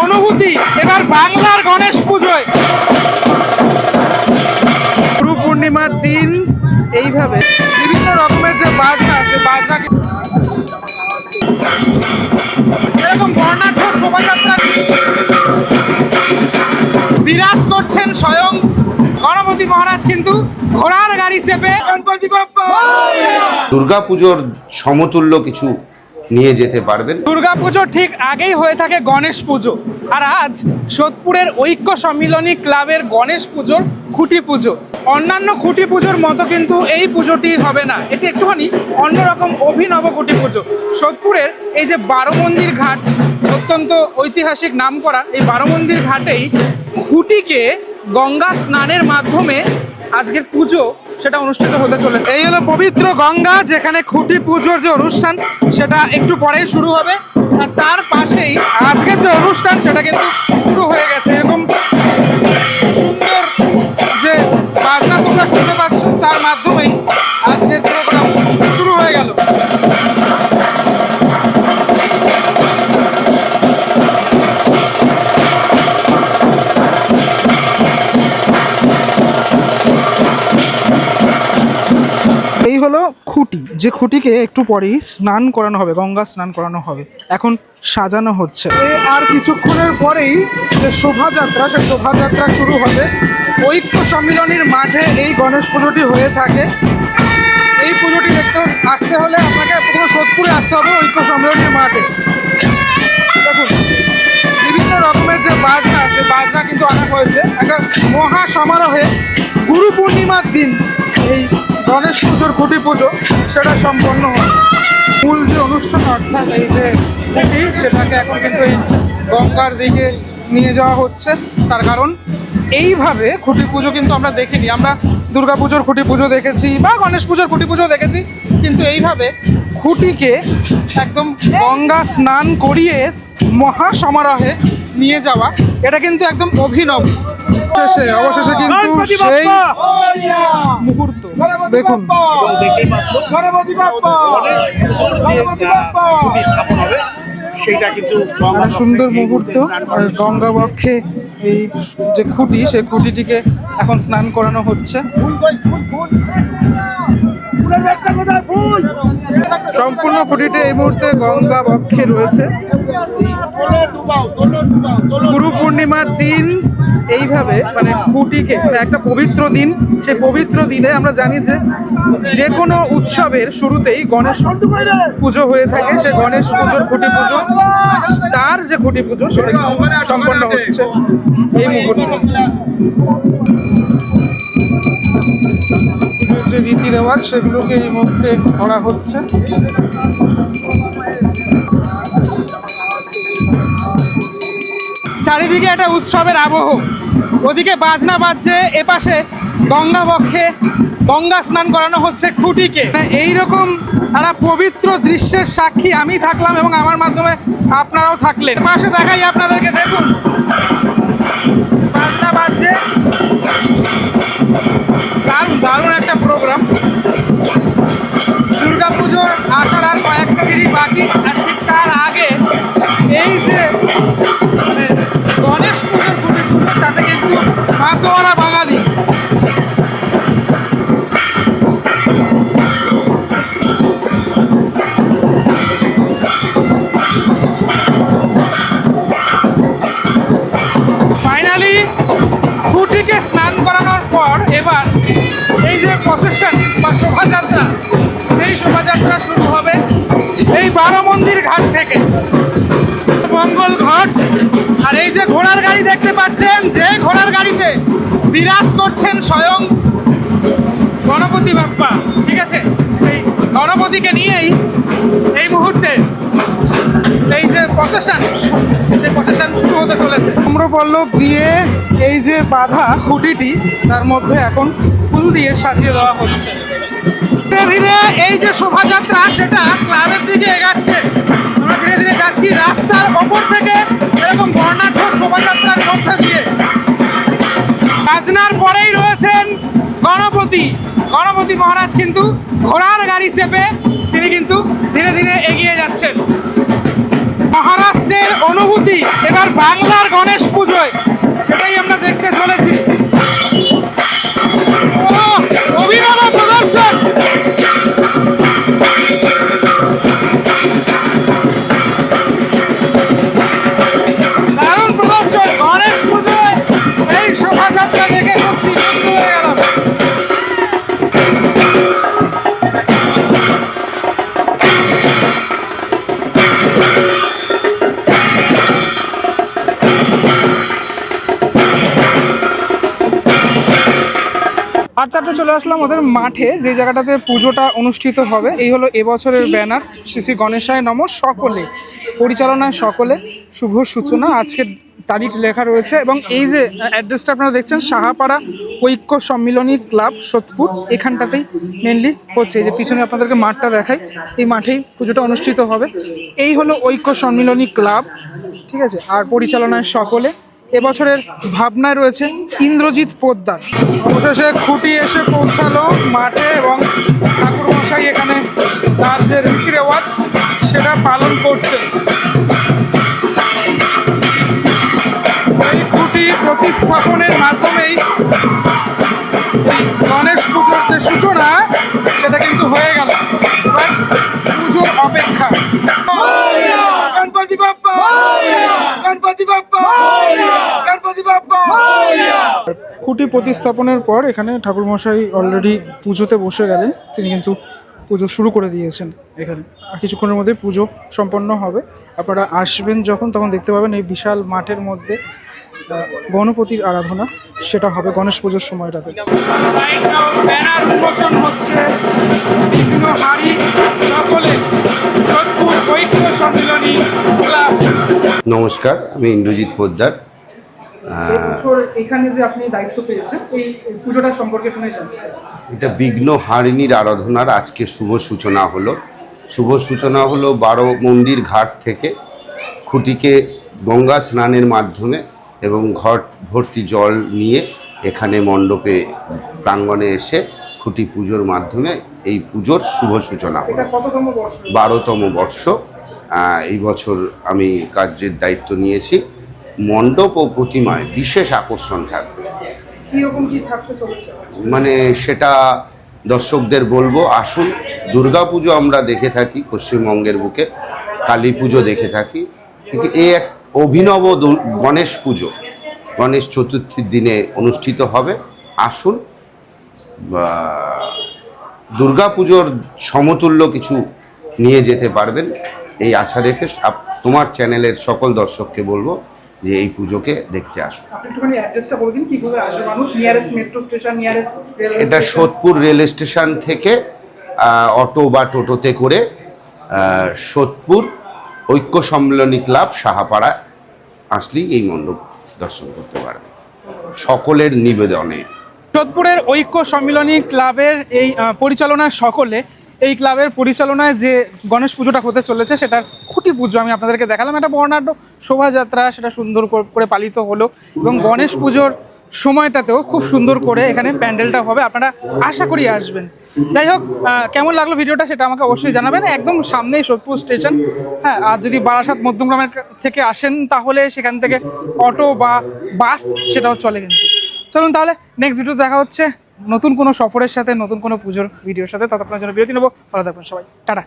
অনুভূতি এবার বাংলার গণেশ পুজোয়। গুরু পূর্ণিমার দিন এইভাবে বিভিন্ন রকমের যে বাজনা, সে বাজনা এরকম বর্ণাঢ্য শোভাযাত্রা বিরাজ করছেন স্বয়ং গণপতি মহারাজ, কিন্তু ঘোড়ার গাড়ি চেপে। গণপতি বাপ্পা! দুর্গাপুজোর সমতুল্য কিছু নিয়ে যেতে পারবেন। দুর্গাপুজোর ঠিক আগেই হয়ে থাকে গণেশ পুজো, আর আজ সোদপুরের ঐক্য সম্মিলনী ক্লাবের গণেশ পুজোর খুঁটি পুজো। অন্যান্য খুঁটি পুজোর মতো কিন্তু এই পুজোটি হবে না, এটি একটুখানি অন্যরকম অভিনব খুঁটি পুজো। সোদপুরের এই যে 12 মন্দির ঘাট, অত্যন্ত ঐতিহাসিক নাম করা এই 12 মন্দির ঘাটেই খুঁটিকে গঙ্গা স্নানের মাধ্যমে আজকের পুজো সেটা অনুষ্ঠিত হতে চলেছে। এই হলো পবিত্র গঙ্গা, যেখানে খুঁটি পুজোর যে অনুষ্ঠান সেটা একটু পরেই শুরু হবে, আর তার পাশেই আজকের যে অনুষ্ঠান সেটা কিন্তু শুরু হয়ে গেছে। এরকম সুন্দর যে বাজনা তোমরা শুনতে পাচ্ছ, তার মাধ্যমেই আজকের প্রোগ্রাম শুরু হয়ে গেল। এই হলো খুঁটি, যে খুঁটিকে একটু পরেই স্নান করানো হবে, গঙ্গা স্নান করানো হবে, এখন সাজানো হচ্ছে। আর কিছুক্ষণের পরেই যে শোভাযাত্রা, সেই শোভাযাত্রা শুরু হবে। ঐক্য সম্মিলনীর মাঠে এই গণেশ পুজোটি হয়ে থাকে। এই পুজোটি দেখতে আসতে হলে আপনাকে প্রথমে সোদপুরে আসতে হবে ঐক্য সম্মিলনীর মাঠে। দেখুন বিভিন্ন রকমের যে বাজনা, সে বাজনা কিন্তু আনা হয়েছে। একটা মহা সমারোহে গুরু পূর্ণিমার দিন এই গণেশ পুজোর খুঁটি পুজো সেটা সম্পন্ন হয়। মূল যে অনুষ্ঠান, অর্থাৎ এই যে খুঁটি, সেটাকে এখন কিন্তু এই গঙ্গার দিকে নিয়ে যাওয়া হচ্ছে। তার কারণ এইভাবে খুঁটি পুজো কিন্তু আমরা দেখিনি। আমরা দুর্গা পুজোর খুঁটি পুজো দেখেছি বা গণেশ পুজোর খুঁটি পুজো দেখেছি, কিন্তু এইভাবে খুঁটিকে একদম গঙ্গা স্নান করিয়ে মহা সমারোহে নিয়ে যাওয়া, এটা কিন্তু একদম অভিনব। অবশেষে কিন্তু সেই মুহূর্ত দেখুন, সুন্দর মুহূর্ত। গঙ্গা বক্ষে এই যে খুঁটি, সেই খুঁটিটিকে এখন স্নান করানো হচ্ছে। সম্পূর্ণ খুঁটিতে এই মুহূর্তে গঙ্গা বক্ষে রয়েছে। গুরু পূর্ণিমার দিন এইভাবে মানে খুঁটিকে, একটা পবিত্র দিন, সেই পবিত্র দিনে আমরা জানি যে কোনো উৎসবের শুরুতেই গণেশ পুজো হয়ে থাকে। সেই গণেশ পুজোর খুঁটি পুজো, তার যে খুঁটি পুজো সেটা সম্পন্ন হচ্ছে এই মুহূর্তে। যে রীতি রেওয়াজ, সেগুলোকে এই মুহূর্তে করা হচ্ছে। চারিদিকে একটা উৎসবের আবহ, ওদিকে বাজনা বাজছে, এপাশে গঙ্গা বক্ষে গঙ্গা স্নান করানো হচ্ছে খুঁটিকে। এইরকম একটা পবিত্র দৃশ্যের সাক্ষী আমি থাকলাম এবং আমার মাধ্যমে আপনারাও থাকলেন। পাশে দেখাই আপনাদেরকে, দেখুন বাজনা বাজছে, দারুণ দারুণ একটা প্রোগ্রাম। দুর্গা পুজোর আসার আর কয়েকটা দিনই বাকি, আর ঠিক তার আগে এই যে গণেশ পুজোর খুঁটি পুজো, তাতে কিন্তু মাতোয়ারা বাঙালি। ফাইনালি খুঁটিকে স্নান করানোর পর এবার এই যে প্রসেশন বা শোভাযাত্রা, এই শোভাযাত্রা শুরু হবে এই 12 মন্দির ঘাট থেকে, মঙ্গল ঘাট। আর এই যে ঘোড়ার গাড়ি দেখতে পাচ্ছেন, যে ঘোড়ার গাড়িতে বিরাজ করছেন স্বয়ং গণপতি বাপ্পা, ঠিক আছে, সেই গণপতিকে নিয়েই এই মুহূর্তে এই যে প্রসেশন, সেই প্রসেশন শুরু হতে চলেছে। আম্রপল্লব দিয়ে এই যে বাঁধা খুঁটিটি, তার মধ্যে এখন ফুল দিয়ে সাজিয়ে দেওয়া হচ্ছে। ধীরে ধীরে এই যে শোভাযাত্রা, সেটা ক্লাবের দিকে এগাচ্ছে। আমরা ধীরে ধীরে যাচ্ছি রাস্তার ওপর থেকে, এরকম বর্ণাঢ্য শোভাযাত্রার মধ্যে দিয়ে। বাজনার পরেই রয়েছেন গণপতি। গণপতি মহারাজ কিন্তু ঘোড়ার গাড়ি চেপে তিনি কিন্তু ধীরে ধীরে এগিয়ে যাচ্ছেন। মহারাষ্ট্রের অনুভূতি এবার বাংলা হাঁটতে চলে আসলাম ওদের মাঠে, যে জায়গাটাতে পুজোটা অনুষ্ঠিত হবে। এই হলো এবছরের ব্যানার, শ্রী শ্রী গণেশায় নম সকলে, পরিচালনায় সকলে, শুভ সূচনা। আজকের তারিখ লেখা রয়েছে এবং এই যে অ্যাড্রেসটা আপনারা দেখছেন, সাহাপাড়া ঐক্য সম্মিলনী ক্লাব সোদপুর, এখানটাতেই মেনলি হচ্ছে। এই যে পিছনে আপনাদেরকে মাঠটা দেখাই, এই মাঠেই পুজোটা অনুষ্ঠিত হবে। এই হলো ঐক্য সম্মিলনী ক্লাব, ঠিক আছে। আর পরিচালনায় সকলে, এবছরের ভাবনায় রয়েছে ইন্দ্রজিৎ পোদ্দার। অবশেষে খুঁটি এসে পৌঁছালো মাঠে এবং ঠাকুরমশাই এখানে তার যে রীতি রেওয়াজ সেটা পালন করছে। এই খুঁটি প্রতিস্থাপনের মাধ্যমেই এই গণেশ পুজোর যে সূচনা সেটা কিন্তু হয়ে গেল। এবার পুজোর অপেক্ষা। গণপতি বাপ্পা, গণপতি বাপ্পা, গণপতি বাপ্পা। খুঁটি প্রতিস্থাপনের পর এখানে ঠাকুরমশাই অলরেডি পুজোতে বসে গেলেন, তিনি কিন্তু পুজো শুরু করে দিয়েছেন এখানে। আর কিছুক্ষণের মধ্যে পুজো সম্পন্ন হবে। আপনারা আসবেন যখন, তখন দেখতে পাবেন এই বিশাল মাঠের মধ্যে গণপতির আরাধনা সেটা হবে গণেশ পুজোর সময়টাতে। ব্যানার উন্মোচন হচ্ছে, বিভিন্ন হাড়ি সকলে, সোদপুর ঐক্য সম্মিলনী ক্লাব। নমস্কার, আমি ইন্দ্রজিৎ পোদ্দার। এখানে যে আপনি দায়িত্ব পেয়েছেন, এই পুজোটা সম্পর্কে এখানে জানতে চাই। এটা বিঘ্ন হারিণীর আরাধনার আজকে শুভ সূচনা হলো। শুভ সূচনা হলো 12 মন্দির ঘাট থেকে খুঁটিকে গঙ্গা স্নানের মাধ্যমে এবং ঘট ভর্তি জল নিয়ে এখানে মণ্ডপে প্রাঙ্গণে এসে খুঁটি পুজোর মাধ্যমে এই পুজোর শুভ সূচনা হলো। 12তম বর্ষ। এই বছর আমি কার্যের দায়িত্ব নিয়েছি। মণ্ডপ ও প্রতিমায় বিশেষ আকর্ষণ থাকবে। মানে সেটা দর্শকদের বলবো, আসুন। দুর্গাপুজো আমরা দেখে থাকি পশ্চিমবঙ্গের বুকে, কালী পুজো দেখে থাকি, কিন্তু এই এক অভিনব গণেশ পুজো গণেশ চতুর্থীর দিনে অনুষ্ঠিত হবে। আসুন, দুর্গাপুজোর সমতুল্য কিছু নিয়ে যেতে পারবেন এই আশা রেখে তোমার চ্যানেলের সকল দর্শককে বলবো যে এই পুজোকে দেখতে আসুন। এটা সোদপুর রেল স্টেশন থেকে অটো বা টোটোতে করে সোদপুর ঐক্য সম্মিলনী ক্লাব সাহাপাড়া আসলেই এই মণ্ডপ দর্শন করতে পারবে, সকলের নিবেদনে। সোদপুরের ঐক্য সম্মিলনী ক্লাবের এই পরিচালনায় সকলে, এই ক্লাবের পরিচালনায় যে গণেশ পুজোটা হতে চলেছে সেটার খুঁটি পুজো আমি আপনাদেরকে দেখালাম। একটা বর্ণাঢ্য শোভাযাত্রা, সেটা সুন্দর করে পালিত হলো এবং গণেশ পুজোর সময়টাতেও খুব সুন্দর করে এখানে প্যান্ডেলটা হবে। আপনারা আশা করি আসবেন। যাই হোক, কেমন লাগলো ভিডিওটা সেটা আমাকে অবশ্যই জানাবেন। একদম সামনেই সোদপুর স্টেশন। হ্যাঁ, আর যদি বারাসাত মধ্যমগ্রামের থেকে আসেন তাহলে সেখান থেকে অটো বা বাস সেটাও চলে। কিন্তু চলুন তাহলে নেক্সট ভিডিও দেখা হচ্ছে নতুন কোনো সফরের সাথে, নতুন কোনো পুজোর ভিডিওর সাথে। ততক্ষণের জন্য বিরতি নেবো। ভালো থাকবেন সবাই, টাটা।